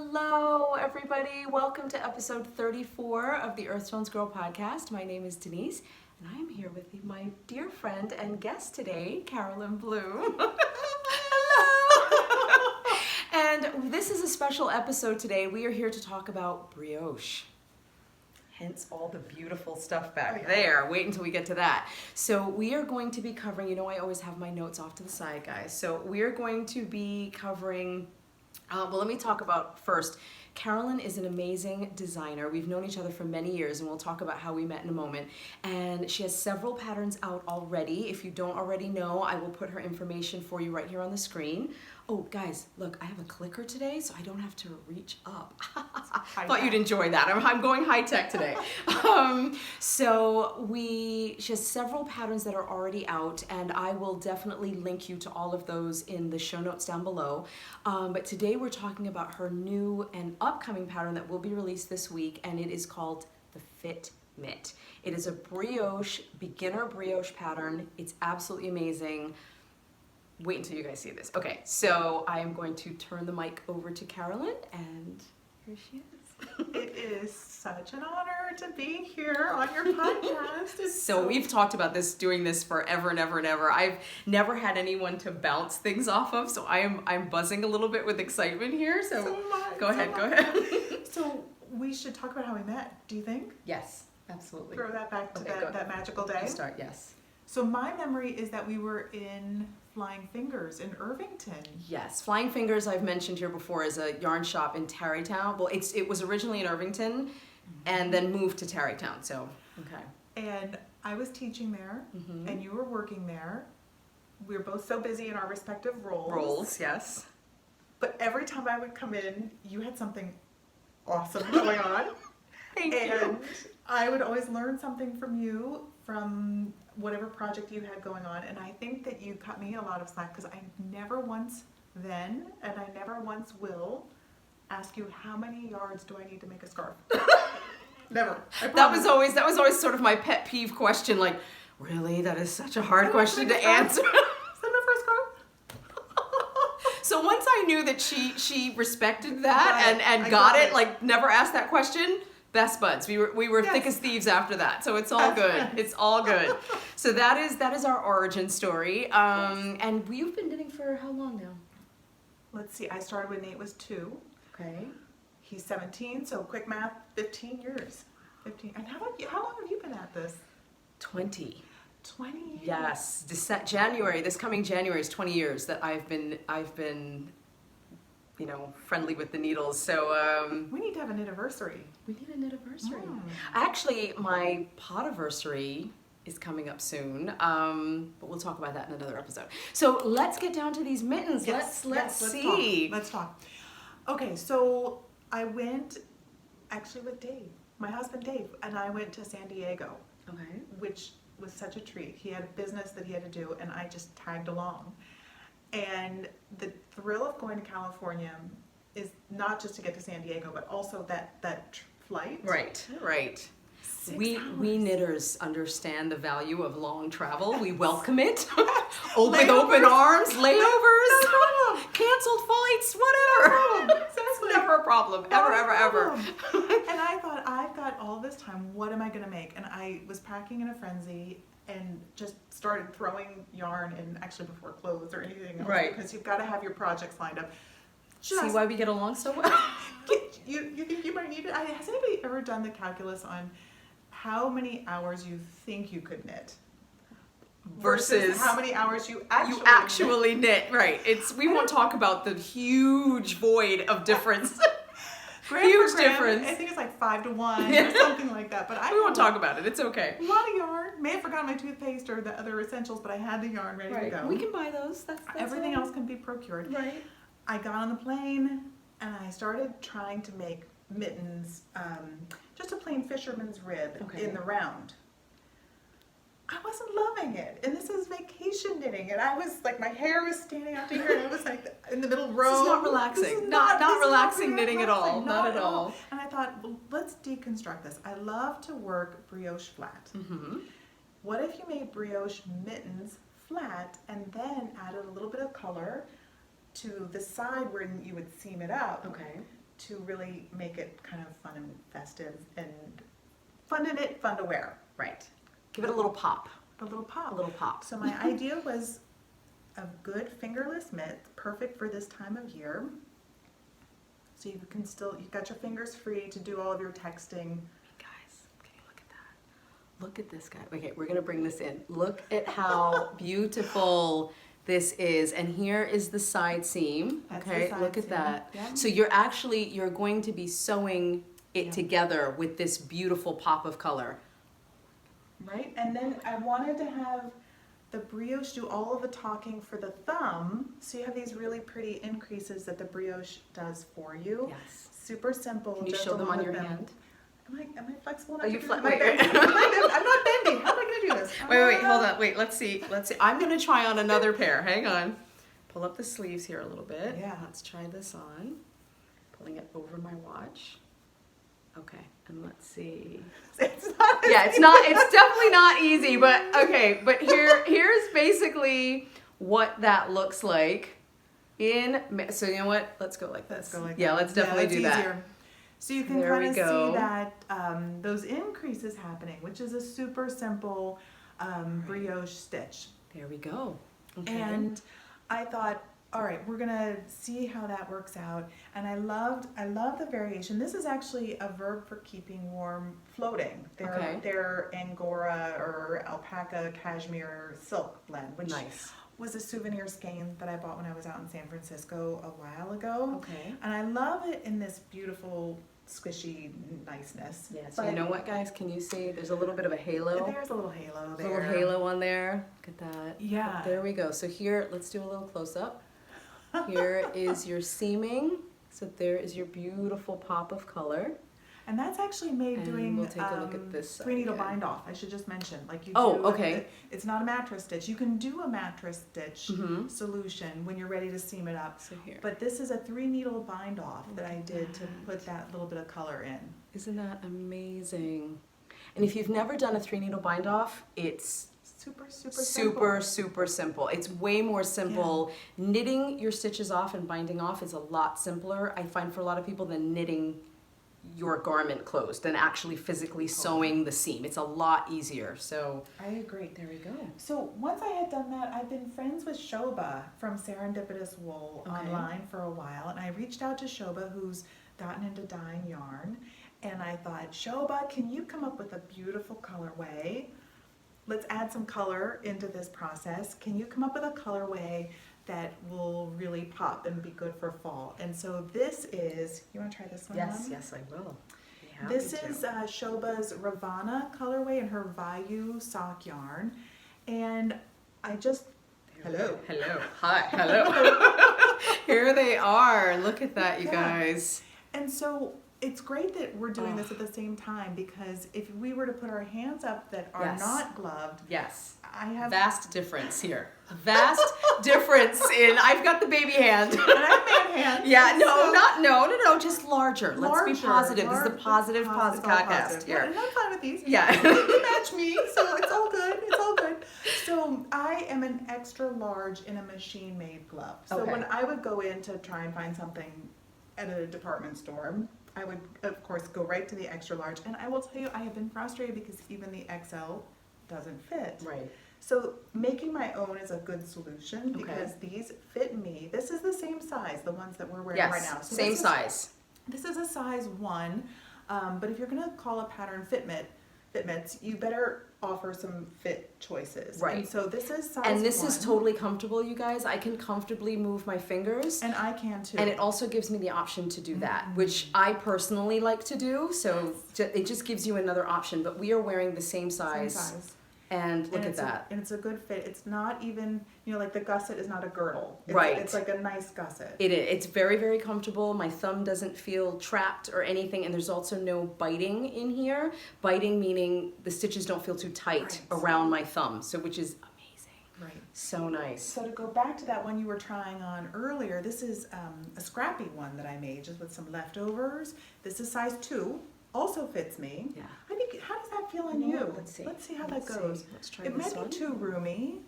Hello, everybody. Welcome to episode 34 of the EarthtonesGirl podcast. My name is Denise, and I am here with my dear friend and guest today, Carolyn Bloom. Hello! And this is a special episode today. We are here to talk about brioche. Hence all the beautiful stuff back there. Wait until we get to that. So we are going to be covering, you know I always have my notes off to the side, guys. So we are going to be covering, well, let me talk about first. Carolyn is an amazing designer. We've known each other for many years, and we'll talk about how we met in a moment. And she has several patterns out already. If you don't already know, I will put her information for you right here on the screen. Oh, guys, look, I have a clicker today, so I don't have to reach up. Thought you'd enjoy that. I'm going high tech today. She has several patterns that are already out, and I will definitely link you to all of those in the show notes down below. But today we're talking about her new and upcoming pattern that will be released this week, and it is called the Fit Mitt. It is a brioche, beginner brioche pattern. It's absolutely amazing. Wait until you guys see this. Okay, so I am going to turn the mic over to Carolyn, and here she is. It is such an honor to be here on your podcast. So we've talked about doing this forever and ever and ever. I've never had anyone to bounce things off of, so I'm buzzing a little bit with excitement here. So go ahead. So we should talk about how we met, do you think? Yes, absolutely. Throw that back to that magical day. You start, yes. So my memory is that we were in Flying Fingers in Irvington. Yes, Flying Fingers I've mentioned here before is a yarn shop in Tarrytown. Well, it was originally in Irvington and then moved to Tarrytown, so, okay. And I was teaching there and you were working there. We were both so busy in our respective roles. Roles, yes. But every time I would come in, you had something awesome going on. Thank you. And I would always learn something from you, from whatever project you had going on, and I think that you cut me a lot of slack because I never once then, and I never once will, ask you how many yards do I need to make a scarf. Never. That was always sort of my pet peeve question. Like, really, that is such a hard question to answer. Is that enough for a scarf? So once I knew that she respected that and got it, like never asked that question. Best buds. We were thick as thieves after that, so it's all good. Nice. It's all good. So that is our origin story. And you've been knitting for how long now? Let's see. I started when Nate was 2. Okay. He's 17, so quick math, 15 years. 15. And how long have you been at this? 20. 20 years. Yes. This coming January is 20 years that I've been friendly with the needles. So we need to have an anniversary. We need an anniversary. Actually, my potiversary is coming up soon, but we'll talk about that in another episode. So let's get down to these mittens. Yes, let's see. Let's talk. Okay, so I went actually with Dave, my husband Dave, and I went to San Diego. Okay. Which was such a treat. He had a business that he had to do, and I just tagged along. And the thrill of going to California is not just to get to San Diego, but also that flight. Right. 6 We hours. knitters understand the value of long travel. We welcome it. With open arms, layovers, canceled flights, whatever. It's never a problem. Ever. And I thought, I've got all this time. What am I going to make? And I was packing in a frenzy and just started throwing yarn in, actually before clothes or anything else. Right. Because you've got to have your projects lined up. See why we get along so well? You think you might need it? Has anybody ever done the calculus on how many hours you think you could knit versus how many hours you actually knit? Right. We won't talk about the huge void of difference. Huge difference. I think it's like 5 to 1 or something like that. But we won't talk about it. It's okay. A lot of yarn. May have forgotten my toothpaste or the other essentials, but I had the yarn ready to go. We can buy those. That's everything else can be procured. Right. I got on the plane and I started trying to make mittens, just a plain fisherman's rib in the round. I wasn't loving it, and this is vacation knitting, and I was like, my hair was standing out to here, and I was like in the middle row. This is not relaxing. Not relaxing knitting at all. Not at all. And I thought, well, let's deconstruct this. I love to work brioche flat. What if you made brioche mittens flat and then added a little bit of color to the side where you would seam it up? Okay. to really make it kind of fun and festive and fun to wear. Right. Give it a little pop. A little pop. A little pop. So my idea was a good fingerless mitt, perfect for this time of year. So you can still, you've got your fingers free to do all of your texting. Guys, can you look at that? Look at this guy. Okay, we're gonna bring this in. Look at how beautiful this is. And here is the side seam. That's Okay, the side look at seam. that. Yeah. So you're going to be sewing it together with this beautiful pop of color. Right, and then I wanted to have the brioche do all of the talking for the thumb, so you have these really pretty increases that the brioche does for you. Yes. Super simple. Can you just show them on along your with hand? Am I flexible enough? Are you to do fle- this? Am I wait. bending? I'm not bending. How am I going to do this? Wait, hold on. Wait, let's see. I'm gonna try on another pair. Hang on. Pull up the sleeves here a little bit. Yeah. Let's try this on. Pulling it over my watch. Okay, and let's see. It's not. Yeah, it's definitely not easy, but okay, but here's basically what that looks like so you know what? Let's go like this. Let's go like yeah, that. let's definitely that's do that. easier. So you can There we kind of go. see that those increases happening, which is a super simple brioche stitch. There we go. Okay. And I thought, all right, we're gonna see how that works out. And I love the variation. This is actually a verb for keeping warm floating. They're Angora or alpaca cashmere silk blend, which nice. was a souvenir skein that I bought when I was out in San Francisco a while ago. Okay. And I love it in this beautiful squishy niceness. Yeah, so you know what, guys? Can you see? There's a little bit of a halo. There's a little halo There's there. a little halo on there. Look at that. Yeah. There we go. So here, let's do a little close-up. Here is your seaming. So there is your beautiful pop of color. And that's actually made And doing we'll take a look at this side 3-needle again. bind off. I should just mention, like you Oh, do. okay. It's not a mattress stitch. You can do a mattress stitch Mhm. solution when you're ready to seam it up. So here. But this is a 3-needle bind off that I did to that. put that little bit of color in. Isn't that amazing? And if you've never done a 3-needle bind off, it's super simple. It's way more simple. Knitting your stitches off and binding off is a lot simpler, I find, for a lot of people than knitting your garment closed, than actually physically sewing the seam. It's a lot easier. So I agree. there we go. So once I had done that, I've been friends with Shobha from Serendipitous Wool online for a while, and I reached out to Shobha, who's gotten into dyeing yarn, and I thought, Shobha, can you come up with a beautiful colorway? Let's add some color into this process. Can you come up with a colorway that will really pop and be good for fall? And so this is, you want to try this one on? Yes, I will. This is Shobha's Ravana colorway in her Vayu sock yarn. And I just, hello. Hi, hello. Here they are. Look at that, you Yeah. guys. And so it's great that we're doing this at the same time, because if we were to put our hands up that are Yes. not gloved, Yes. I have Vast difference here. Vast difference in, I've got the baby hand. and I have man hands. Yeah, so no, just larger. Let's be positive. This is a positive all podcast here. Yeah, and I'm fine with these. Yeah. They match me, so it's all good. It's all good. So I am an extra large in a machine-made glove. So Okay. when I would go in to try and find something at a department store, I would, of course, go right to the extra large. And I will tell you, I have been frustrated because even the XL doesn't fit. Right. So making my own is a good solution because these fit me. This is the same size, the ones that we're wearing right now. So same size. This is a size 1, but if you're going to call a pattern fitments, you better offer some fit choices. Right. And so this is size And this 1, is totally comfortable, you guys. I can comfortably move my fingers. and I can too. And it also gives me the option to do that, which I personally like to do. So it just gives you another option. But we are wearing the same size. Same size. And look at it's that. And it's a good fit. It's not even, like the gusset is not a girdle. Right. It's like a nice gusset. It's very, very comfortable. My thumb doesn't feel trapped or anything. And there's also no biting in here. Biting meaning the stitches don't feel too tight around my thumb. So which is amazing. Right. So nice. So to go back to that one you were trying on earlier, this is a scrappy one that I made just with some leftovers. This is size 2. Also fits me. Yeah. I think, how does that feel on you? Let's see. Let's see how that goes. Let's try It this might one. be too roomy.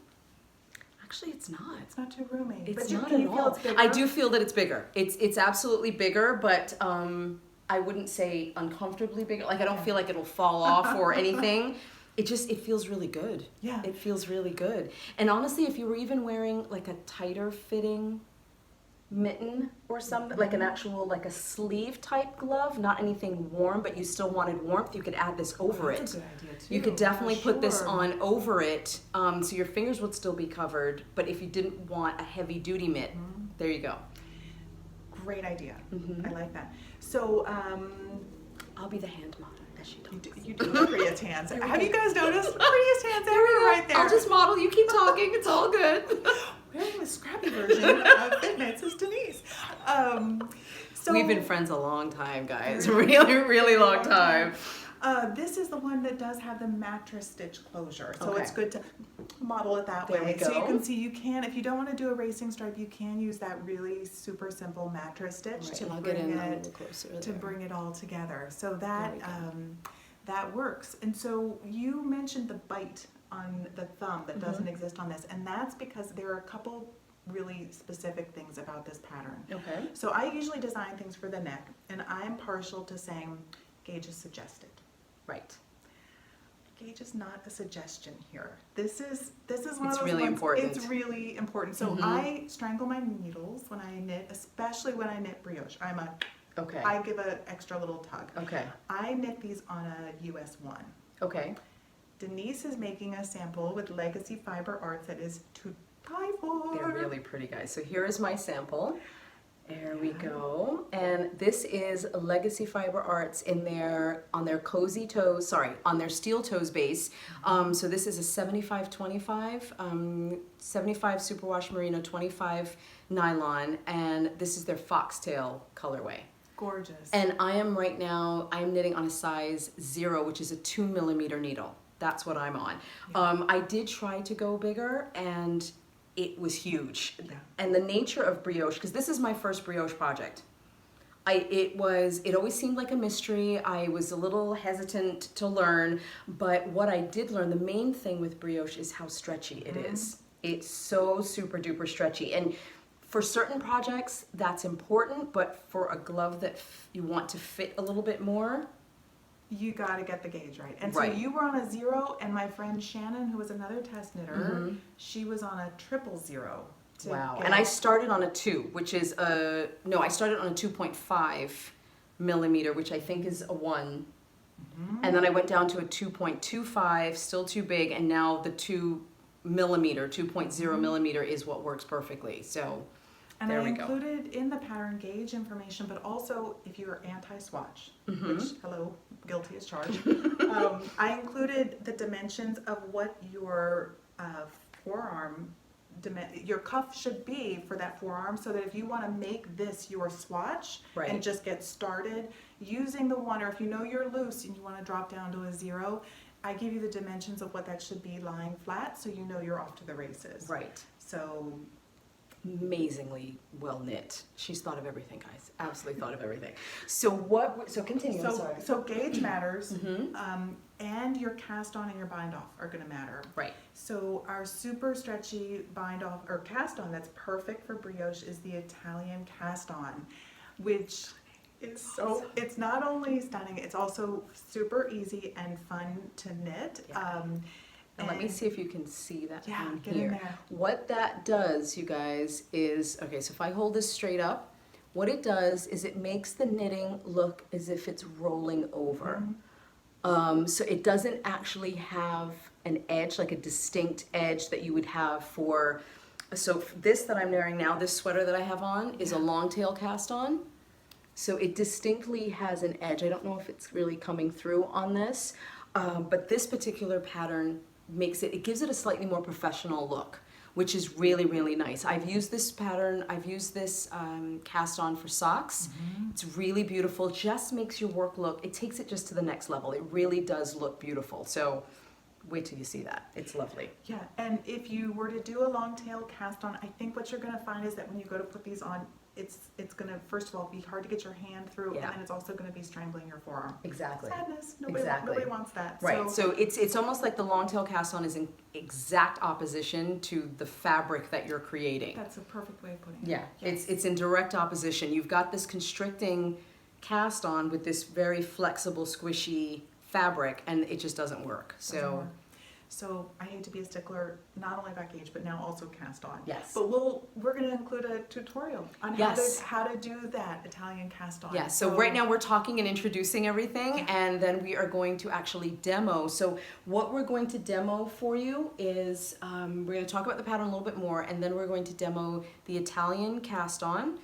Actually, it's not. It's not too roomy. It's but not can at you feel all. it's bigger? I do feel that it's bigger. It's absolutely bigger, but I wouldn't say uncomfortably bigger. Like I don't feel like it'll fall off or anything. It feels really good. Yeah. It feels really good. And honestly, if you were even wearing like a tighter fitting mitten or something, like an actual, like a sleeve type glove, not anything warm, but you still wanted warmth, you could add this over it. That's a good idea too. You could definitely put this Sure. on over it, so your fingers would still be covered, but if you didn't want a heavy duty mitt, there you go. Great idea. I like that. So, I'll be the hand model, as she told me. you do the Prius hands. Have you guys noticed Prius hands everywhere right there? I'll just model, you keep talking, it's all good. Wearing the scrappy version of Fitness is Denise. So We've been friends a long time, guys. Really, really long time. This is the one that does have the mattress stitch closure, so Okay. it's good to model it that There way. we So you go. can see, you can, if you don't want to do a racing stripe, you can use that really super simple mattress stitch to I'll get bring in a it little closer to there. bring it all together. So that we go. that works. And so you mentioned the bite on the thumb that doesn't exist on this, and that's because there are a couple really specific things about this pattern. Okay. So I usually design things for the neck, and I'm partial to saying gauge is suggested. Right. Gauge is not a suggestion here. This is one It's of those really ones, important. It's really important. So I strangle my needles when I knit, especially when I knit brioche. Okay. I give an extra little tug. Okay. I knit these on a US 1. Okay. Denise is making a sample with Legacy Fiber Arts that is to die for. They're really pretty, guys. So here is my sample. There we go. And this is Legacy Fiber Arts on their cozy toes, on their steel toes base. So this is a 75-25, 75 superwash merino, 25 nylon, and this is their foxtail colorway. Gorgeous. And I'm knitting on a size 0, which is a 2mm needle. That's what I'm on. I did try to go bigger, and it was huge. Yeah. And the nature of brioche, because this is my first brioche project, it always seemed like a mystery. I was a little hesitant to learn, but what I did learn, the main thing with brioche is how stretchy it is. It's so super duper stretchy. And for certain projects, that's important, but for a glove that you want to fit a little bit more, you got to get the gauge right. And Right. so you were on a 0, and my friend Shannon, who was another test knitter, she was on a 000. to wow. get- And I started on a 2, which is I started on a 2.5mm, which I think is a 1. And then I went down to a 2.25, still too big, and now the 2.0mm is what works perfectly. So And there I we go. included in the pattern gauge information, but also if you're anti-swatch, which, hello, guilty as charged, I included the dimensions of what your forearm, your cuff should be for that forearm, so that if you want to make this your swatch Right. and just get started using the 1, or if you know you're loose and you want to drop down to a 0, I give you the dimensions of what that should be lying flat, so you know you're off to the races. Right. So Amazingly well knit. She's thought of everything, guys. Absolutely thought of everything. So continue. I'm sorry. So gauge matters, and your cast on and your bind off are going to matter. Right. So our super stretchy bind off or cast on that's perfect for brioche is the Italian cast on, which is it's not only stunning, it's also super easy and fun to knit. Yeah. And let me see if you can see that Yeah, on get here. in there. What that does, you guys, is, okay, so if I hold this straight up, what it does is it makes the knitting look as if it's rolling over. So it doesn't actually have an edge, like a distinct edge that you would have for, so this that I'm wearing now, this sweater that I have on is a longtail cast on. So it distinctly has an edge. I don't know if it's really coming through on this, but this particular pattern gives it a slightly more professional look, which is really, really nice. I've used this pattern, I've used this cast on for socks. It's really beautiful, just makes your work look, it takes it just to the next level. It really does look beautiful. So wait till you see that, it's lovely. Yeah, and if you were to do a long tail cast on, I think what you're going to find is that when you go to put these on, it's gonna, first of all, be hard to get your hand through, Yeah. and then it's also gonna be strangling your forearm. Exactly. Sadness. Exactly. Nobody wants that. Right. So it's almost like the longtail cast on is in exact opposition to the fabric that you're creating. That's a perfect way of putting it. Yeah. Yes. It's in direct opposition. You've got this constricting cast on with this very flexible, squishy fabric, and it just doesn't work. So I hate to be a stickler, not only back gauge, but now also cast on. Yes. But we're going to include a tutorial on Yes. how to do that Italian cast on. Yeah, so right now we're talking and introducing everything, and then we are going to actually demo. So what we're going to demo for you is, we're going to talk about the pattern a little bit more, and then we're going to demo the Italian cast on,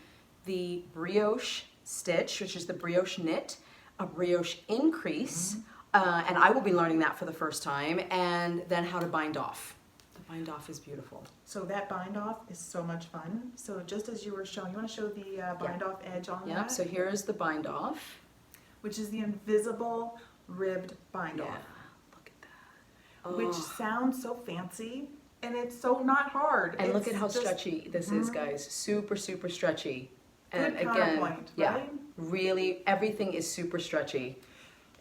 the brioche stitch, which is the brioche knit, a brioche increase, and I will be learning that for the first time, and then how to bind off. The bind off is beautiful. So that bind off is so much fun. So just as you were showing, you want to show the bind off edge on Yep, that? so here is the bind off. Which is the invisible ribbed bind Yeah, off. look at that. Which Oh. sounds so fancy, and it's so not hard. And look It's at how just stretchy this is, guys. Super, super stretchy. And good again, counterpoint, yeah, right? really, everything is super stretchy.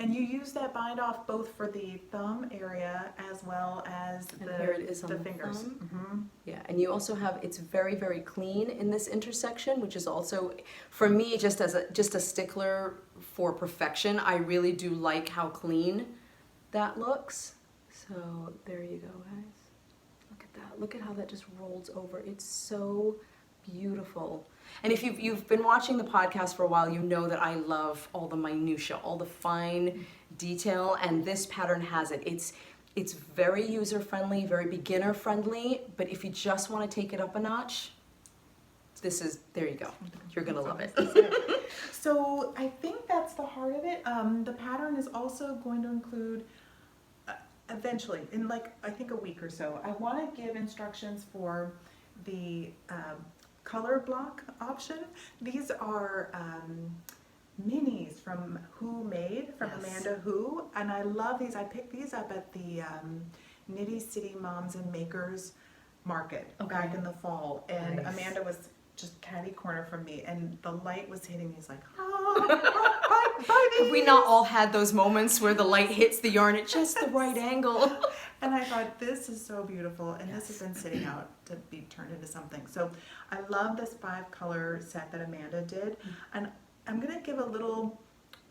And you use that bind off both for the thumb area as well as And here it is on the the fingers. thumb. Yeah, and you also have, it's very, very clean in this intersection, which is also, for me, just as a stickler for perfection, I really do like how clean that looks. So there you go, guys. Look at that. Look at how that just rolls over. It's so beautiful. And if you've been watching the podcast for a while, you know that I love all the minutia, all the fine detail, and this pattern has it. It's very user-friendly, very beginner-friendly, but if you just want to take it up a notch, there you go. You're gonna love it. So I think that's the heart of it. The pattern is also going to include, eventually, in I think a week or so, I want to give instructions for the color block option. These are minis from Handmade, from Yes. Amanda Who, and I love these. I picked these up at the Nitty City Moms and Makers Market back in the fall, and Nice. Amanda was just catty corner from me, and the light was hitting me. He's like, Have we not all had those moments where the light hits the yarn at just the right angle? And I thought, this is so beautiful, and this has been sitting out to be turned into something. So I love this 5-color set that Amanda did, and I'm gonna give a little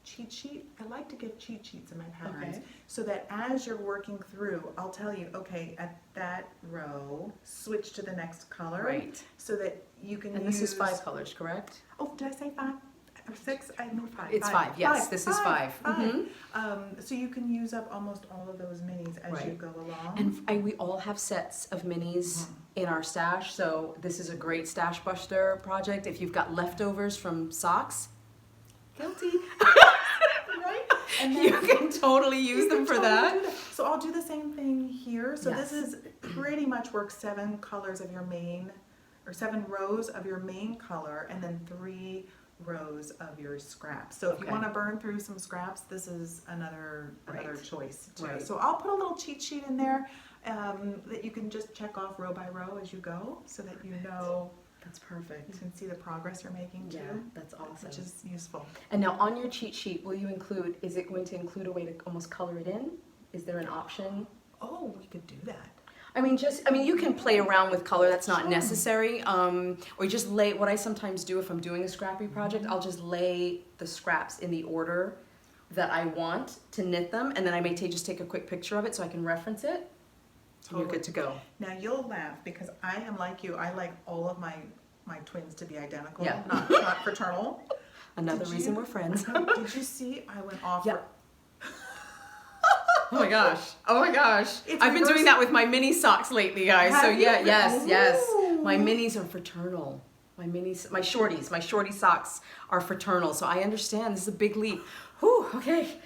cheat sheet. I like to give cheat sheets in my patterns, so that as you're working through, I'll tell you, okay, at that row, switch to the next color, Right. so that you can And use... this is 5 colors, correct? Oh, did I say 5? Or 6? I meant 5. It's 5, yes, this is 5. So you can use up almost all of those minis as you go along. And we all have sets of minis in our stash, so this is a great stash buster project. If you've got leftovers from socks, guilty. Right? And You can totally use them for that. So I'll do the same thing here. So Yes. this is pretty much work 7 colors of your main, or 7 rows of your main color, and then 3 rows of your scraps. So if you want to burn through some scraps, this is another choice too. Right. So I'll put a little cheat sheet in there that you can just check off row by row as you go, so that you know. That's perfect. You can see the progress you're making too. Yeah, that's awesome. Which is useful. And now on your cheat sheet, will you include, is it going to include a way to almost color it in? Is there an option? Oh, we could do that. I mean, you can play around with color, that's not necessary. Or just lay, what I sometimes do if I'm doing a scrappy project, I'll just lay the scraps in the order that I want to knit them, and then I may just take a quick picture of it so I can reference it. And you're good to go. Now you'll laugh because I am like you. I like all of my twins to be identical, Yeah. not fraternal. Another Did reason you- we're friends. Did you see I went off? Yeah. Oh my gosh. Oh my gosh. It's I've been doing that with my mini socks lately, guys. So Have you? yeah, yes. Ooh. My minis are fraternal. My shorty socks are fraternal. So I understand, this is a big leap. Whew, okay.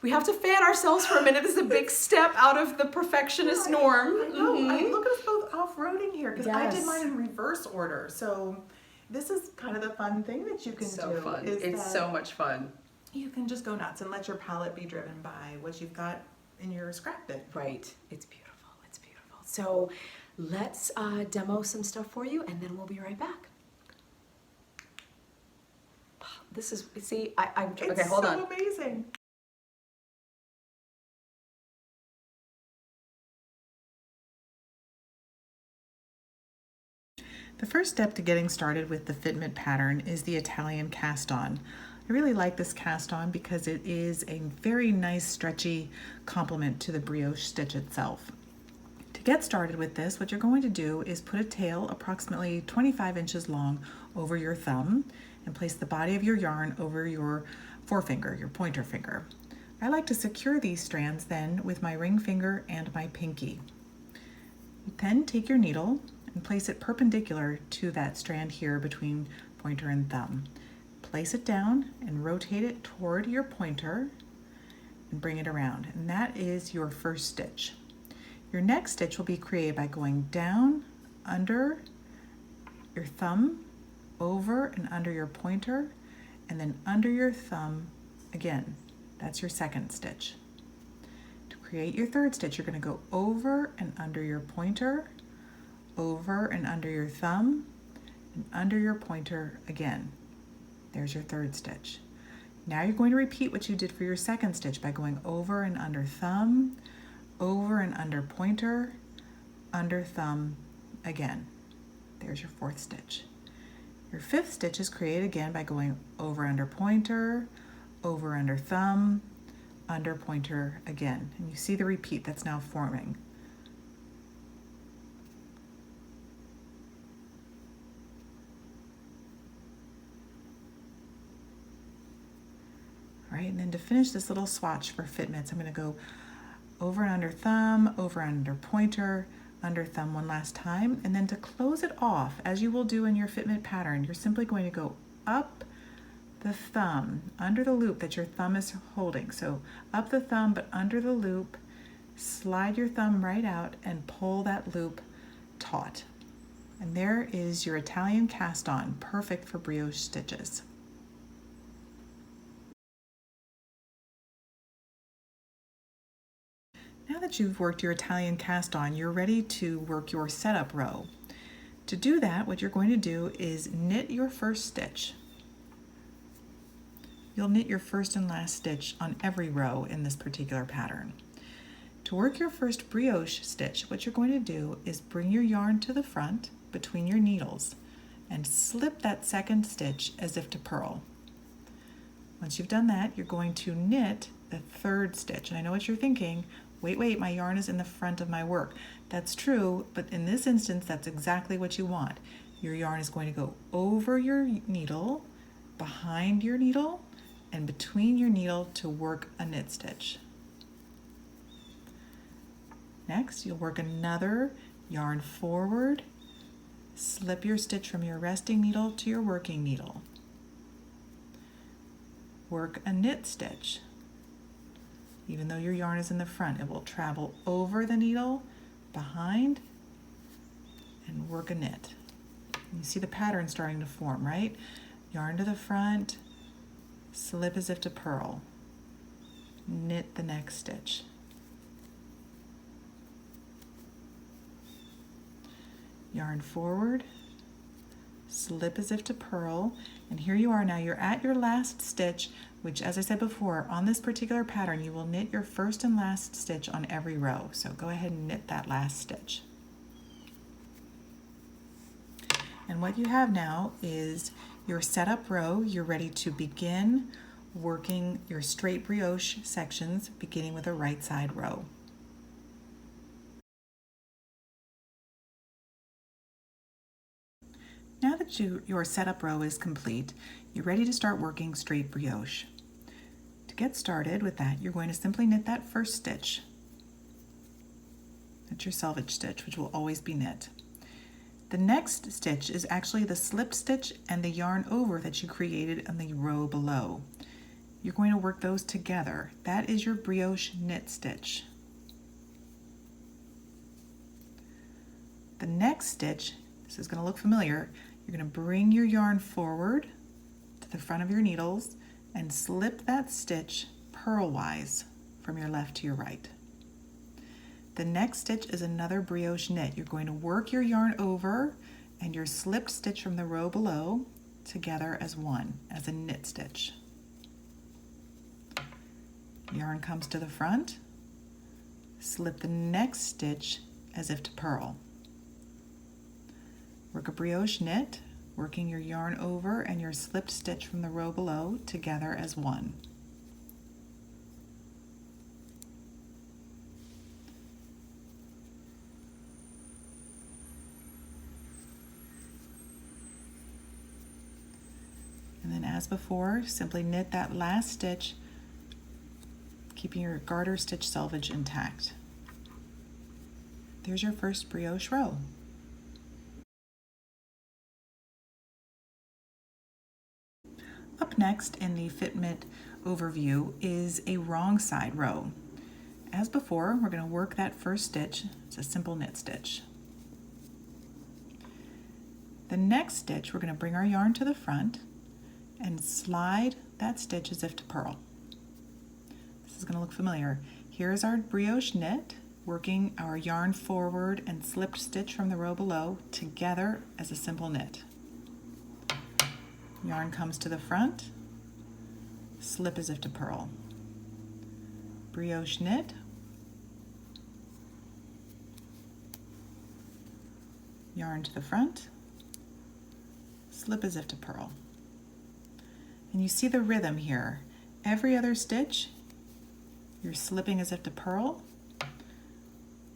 We have to fan ourselves for a minute. This is a big step out of the perfectionist norm. I know. Look at us both off-roading here because I did Yes. mine in reverse order. So this is kind of the fun thing that you can So do. fun. Is It's that so much fun. you can just go nuts and let your palette be driven by what you've got in your scrap bit. Right. It's beautiful. It's beautiful. So let's demo some stuff for you, and then we'll be right back. This is, see, I'm, It's okay, hold so on. amazing. The first step to getting started with the fitment pattern is the Italian cast on. I really like this cast on because it is a very nice stretchy complement to the brioche stitch itself. To get started with this, what you're going to do is put a tail approximately 25 inches long over your thumb and place the body of your yarn over your forefinger, your pointer finger. I like to secure these strands then with my ring finger and my pinky. Then take your needle and place it perpendicular to that strand here between pointer and thumb. Place it down and rotate it toward your pointer and bring it around. And that is your first stitch. Your next stitch will be created by going down, under your thumb, over and under your pointer, and then under your thumb again. That's your second stitch. To create your third stitch, you're going to go over and under your pointer, over and under your thumb, and under your pointer again. There's your third stitch. Now you're going to repeat what you did for your second stitch by going over and under thumb, over and under pointer, under thumb again. There's your fourth stitch. Your fifth stitch is created again by going over under pointer, over under thumb, under pointer again. And you see the repeat that's now forming. All right, and then to finish this little swatch for fitments, I'm going to go over and under thumb, over and under pointer, under thumb one last time, and then to close it off, as you will do in your fitment pattern, you're simply going to go up the thumb, under the loop that your thumb is holding. So up the thumb, but under the loop, slide your thumb right out and pull that loop taut. And there is your Italian cast on, perfect for brioche stitches. Now that you've worked your Italian cast on, you're ready to work your setup row. To do that, what you're going to do is knit your first stitch. You'll knit your first and last stitch on every row in this particular pattern. To work your first brioche stitch, what you're going to do is bring your yarn to the front between your needles and slip that second stitch as if to purl. Once you've done that, you're going to knit the third stitch. And I know what you're thinking, wait, my yarn is in the front of my work. That's true, but in this instance, that's exactly what you want. Your yarn is going to go over your needle, behind your needle, and between your needle to work a knit stitch. Next, you'll work another yarn forward, slip your stitch from your resting needle to your working needle. Work a knit stitch. Even though your yarn is in the front, it will travel over the needle, behind, and work a knit. You see the pattern starting to form, right? Yarn to the front, slip as if to purl, knit the next stitch. Yarn forward, slip as if to purl, and here you are now. You're at your last stitch, which, as I said before, on this particular pattern, you will knit your first and last stitch on every row. So go ahead and knit that last stitch. And what you have now is your setup row. You're ready to begin working your straight brioche sections, beginning with a right side row. Now that your setup row is complete, you're ready to start working straight brioche. To get started with that, you're going to simply knit that first stitch. That's your selvage stitch, which will always be knit. The next stitch is actually the slip stitch and the yarn over that you created in the row below. You're going to work those together. That is your brioche knit stitch. The next stitch, this is going to look familiar, you're going to bring your yarn forward to the front of your needles and slip that stitch purlwise from your left to your right. The next stitch is another brioche knit. You're going to work your yarn over and your slipped stitch from the row below together as one, as a knit stitch. Yarn comes to the front, slip the next stitch as if to purl. Work a brioche knit, working your yarn over and your slipped stitch from the row below together as one. And then as before, simply knit that last stitch, keeping your garter stitch selvage intact. There's your first brioche row. Up next in the fitment overview is a wrong side row. As before, we're going to work that first stitch. It's a simple knit stitch. The next stitch, we're going to bring our yarn to the front and slide that stitch as if to purl. This is going to look familiar. Here's our brioche knit, working our yarn forward and slipped stitch from the row below together as a simple knit. Yarn comes to the front, slip as if to purl. Brioche knit, yarn to the front, slip as if to purl. And you see the rhythm here. Every other stitch, you're slipping as if to purl,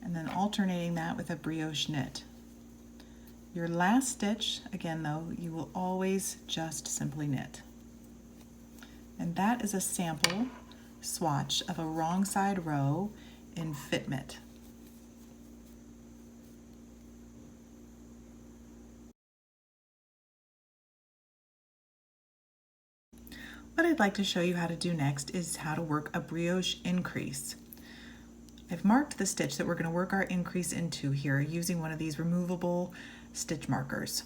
and then alternating that with a brioche knit. Your last stitch, again though, you will always just simply knit. And that is a sample swatch of a wrong side row in fitment. What I'd like to show you how to do next is how to work a brioche increase. I've marked the stitch that we're going to work our increase into here using one of these removable stitch markers.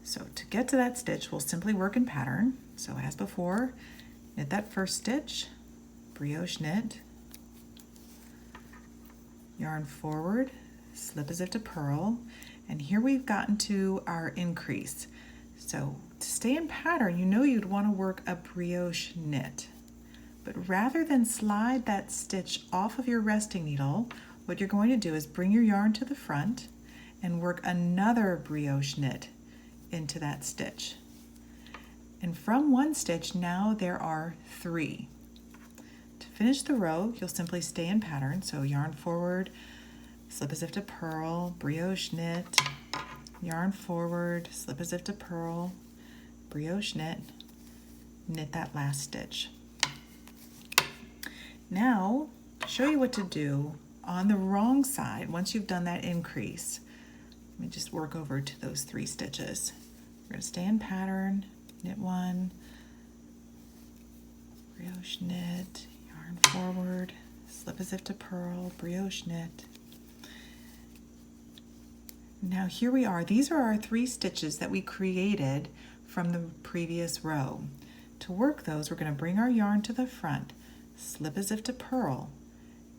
So to get to that stitch, we'll simply work in pattern. So as before, knit that first stitch, brioche knit, yarn forward, slip as if to purl, and here we've gotten to our increase. So to stay in pattern, you know you'd want to work a brioche knit. But rather than slide that stitch off of your resting needle, what you're going to do is bring your yarn to the front and work another brioche knit into that stitch. And from one stitch, now there are 3. To finish the row, you'll simply stay in pattern. So yarn forward, slip as if to purl, brioche knit, yarn forward, slip as if to purl, brioche knit, knit that last stitch. Now, to show you what to do on the wrong side, once you've done that increase, let me just work over to those 3 stitches. We're going to stay in pattern, knit 1, brioche knit, yarn forward, slip as if to purl, brioche knit. Now here we are. These are our 3 stitches that we created from the previous row. To work those, we're going to bring our yarn to the front, slip as if to purl.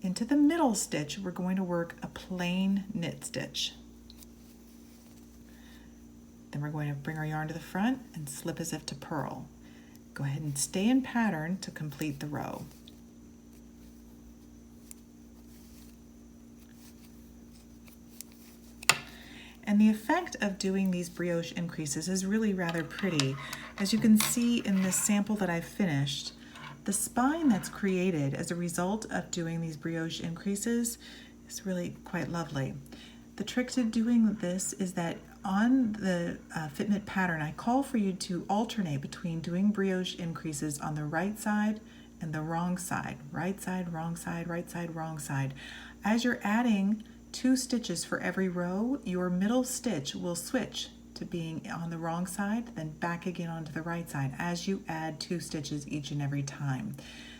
Into the middle stitch, we're going to work a plain knit stitch. Then we're going to bring our yarn to the front and slip as if to purl. Go ahead and stay in pattern to complete the row. And the effect of doing these brioche increases is really rather pretty. As you can see in this sample that I've finished, the spine that's created as a result of doing these brioche increases is really quite lovely. The trick to doing this is that on the fitment pattern, I call for you to alternate between doing brioche increases on the right side and the wrong side. Right side, wrong side, right side, wrong side. As you're adding 2 stitches for every row, your middle stitch will switch to being on the wrong side, then back again onto the right side as you add 2 stitches each and every time.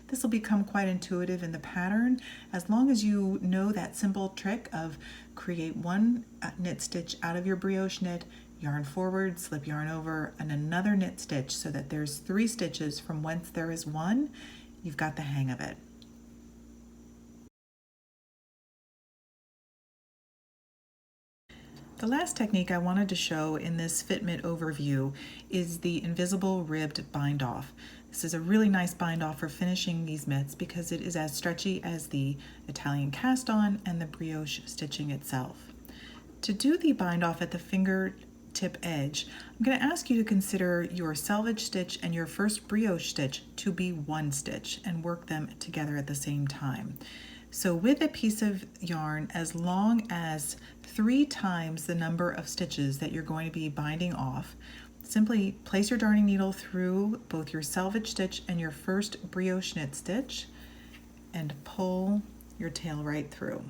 This will become quite intuitive in the pattern as long as you know that simple trick of create 1 knit stitch out of your brioche knit, yarn forward, slip yarn over, and another knit stitch so that there's 3 stitches from whence there is 1. You've got the hang of it. The last technique I wanted to show in this fitment overview is the invisible ribbed bind off. This is a really nice bind off for finishing these mitts because it is as stretchy as the Italian cast on and the brioche stitching itself. To do the bind off at the fingertip edge, I'm going to ask you to consider your selvage stitch and your first brioche stitch to be one stitch and work them together at the same time. So with a piece of yarn as long as 3 times the number of stitches that you're going to be binding off, simply place your darning needle through both your selvage stitch and your first brioche knit stitch and pull your tail right through.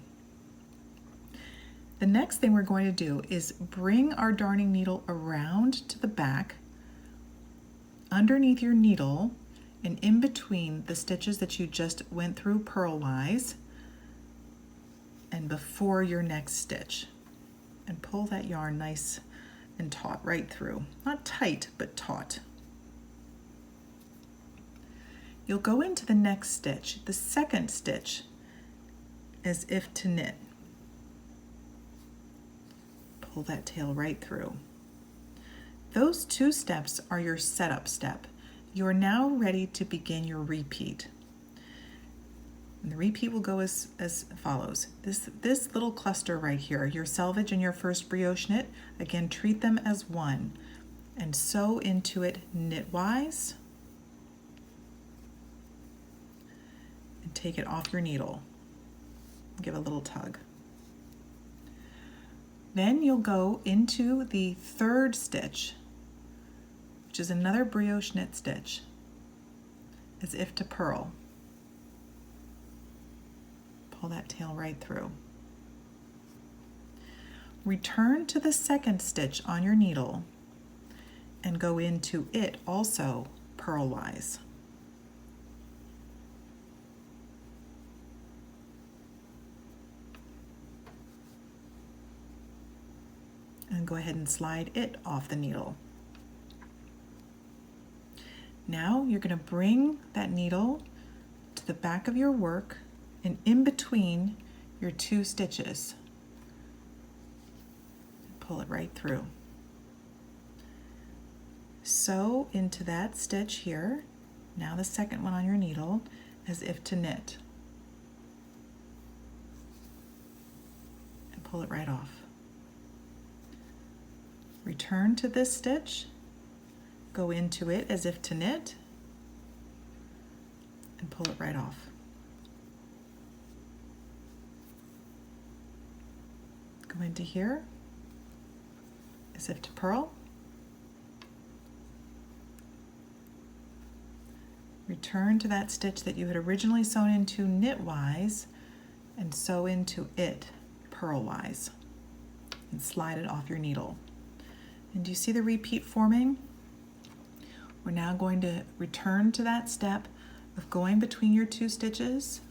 The next thing we're going to do is bring our darning needle around to the back, underneath your needle, and in between the stitches that you just went through purlwise and before your next stitch, and pull that yarn nice and taut right through. Not tight, but taut. You'll go into the next stitch, the second stitch, as if to knit. Pull that tail right through. Those 2 steps are your setup step. You are now ready to begin your repeat. And the repeat will go as follows. This little cluster right here, your selvage and your first brioche knit, again treat them as one and sew into it knitwise and take it off your needle. Give a little tug. Then you'll go into the third stitch, which is another brioche knit stitch, as if to purl. Pull that tail right through. Return to the second stitch on your needle and go into it also purlwise. And go ahead and slide it off the needle. Now you're going to bring that needle to the back of your work and in between your 2 stitches. Pull it right through. Sew into that stitch here, now the second one on your needle, as if to knit. And pull it right off. Return to this stitch, go into it as if to knit, and pull it right off. Go into here as if to purl. Return to that stitch that you had originally sewn into knitwise and sew into it purlwise and slide it off your needle. And do you see the repeat forming? We're now going to return to that step of going between your 2 stitches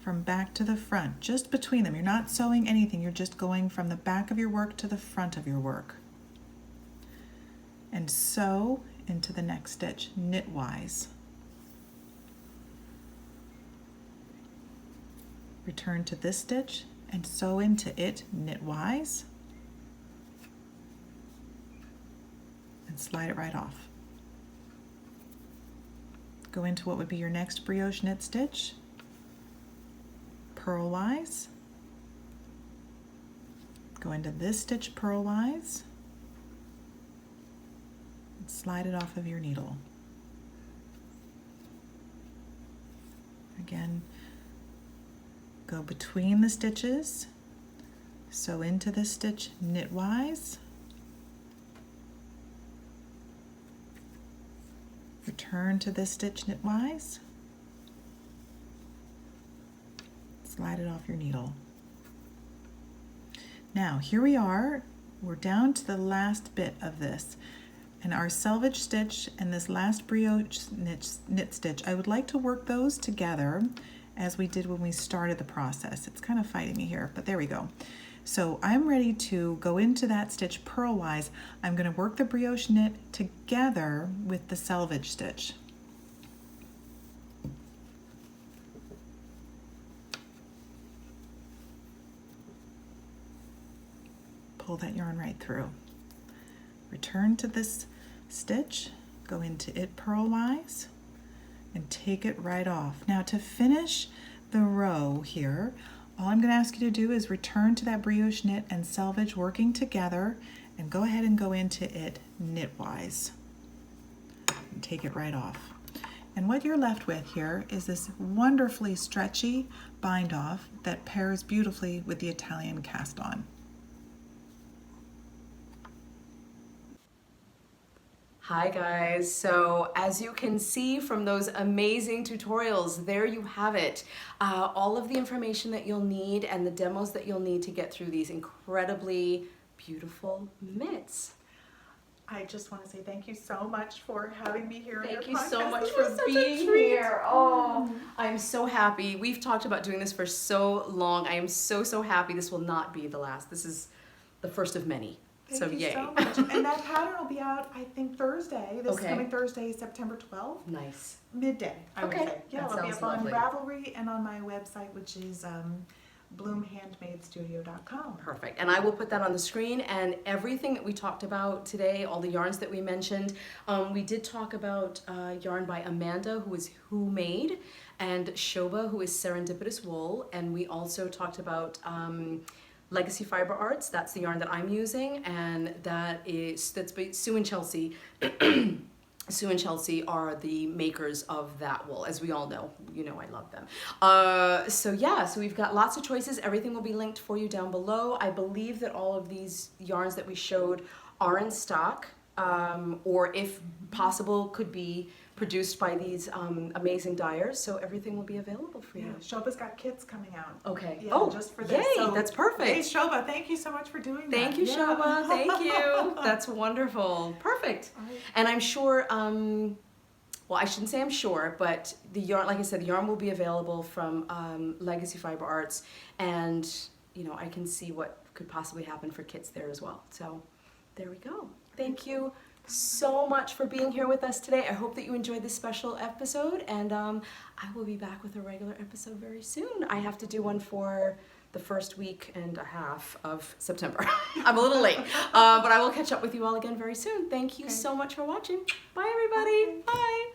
from back to the front, just between them. You're not sewing anything, you're just going from the back of your work to the front of your work. And sew into the next stitch knitwise. Return to this stitch and sew into it knitwise and slide it right off. Go into what would be your next brioche knit stitch, purlwise, go into this stitch purlwise, and slide it off of your needle. Again, go between the stitches, sew into this stitch knitwise, return to this stitch knitwise, slide it off your needle. Now here we are, we're down to the last bit of this, and our selvage stitch and this last brioche knit stitch, I would like to work those together as we did when we started the process. It's kind of fighting me here, but there we go. So I'm ready to go into that stitch purlwise. I'm going to work the brioche knit together with the selvage stitch. pull that yarn right through. Return to this stitch, go into it purlwise, and take it right off. Now to finish the row here, all I'm going to ask you to do is return to that brioche knit and selvage working together, and go ahead and go into it knitwise. And take it right off. And what you're left with here is this wonderfully stretchy bind off that pairs beautifully with the Italian cast on. Hi guys, so as you can see from those amazing tutorials, there you have it. All of the information that you'll need and the demos that you'll need to get through these incredibly beautiful mitts. I just want to say thank you so much for having me here. Thank you so much for being here. Oh, I'm so happy. We've talked about doing this for so long. I am so happy. This will not be the last. This is the first of many. Thank you yay. so much. And that pattern will be out, I think, Thursday. This coming Thursday, September 12th. Nice. Midday, I would say. Yeah, that it'll be sounds up lovely. on Ravelry and on my website, which is bloomhandmadestudio.com. Perfect. And I will put that on the screen, and everything that we talked about today, all the yarns that we mentioned. We did talk about yarn by Amanda, who is Who Made, and Shobha, who is Serendipitous Wool. And we also talked about Legacy Fiber Arts. That's the yarn that I'm using, and that's Sue and Chelsea. Sue and Chelsea are the makers of that wool, as we all know. You know I love them. So yeah, so we've got lots of choices. Everything will be linked for you down below. I believe that all of these yarns that we showed are in stock, or if possible, could be produced by these amazing dyers. So everything will be available for you. Yeah, Shobha's got kits coming out. Okay. Yeah, Oh, just for this. yay, So, that's perfect. Hey, Shobha, thank you so much for doing that. Thank you, Shobha. Thank you. That's wonderful. Perfect. Right. And I'm sure, well, I shouldn't say I'm sure, but the yarn, like I said, the yarn will be available from Legacy Fiber Arts, and you know, I can see what could possibly happen for kits there as well. So there we go. Thank you so much for being here with us today. I hope that you enjoyed this special episode, and I will be back with a regular episode very soon. I have to do one for the first week and a half of September. I'm a little late, but I will catch up with you all again very soon. Thank you so much for watching. Bye everybody. Bye.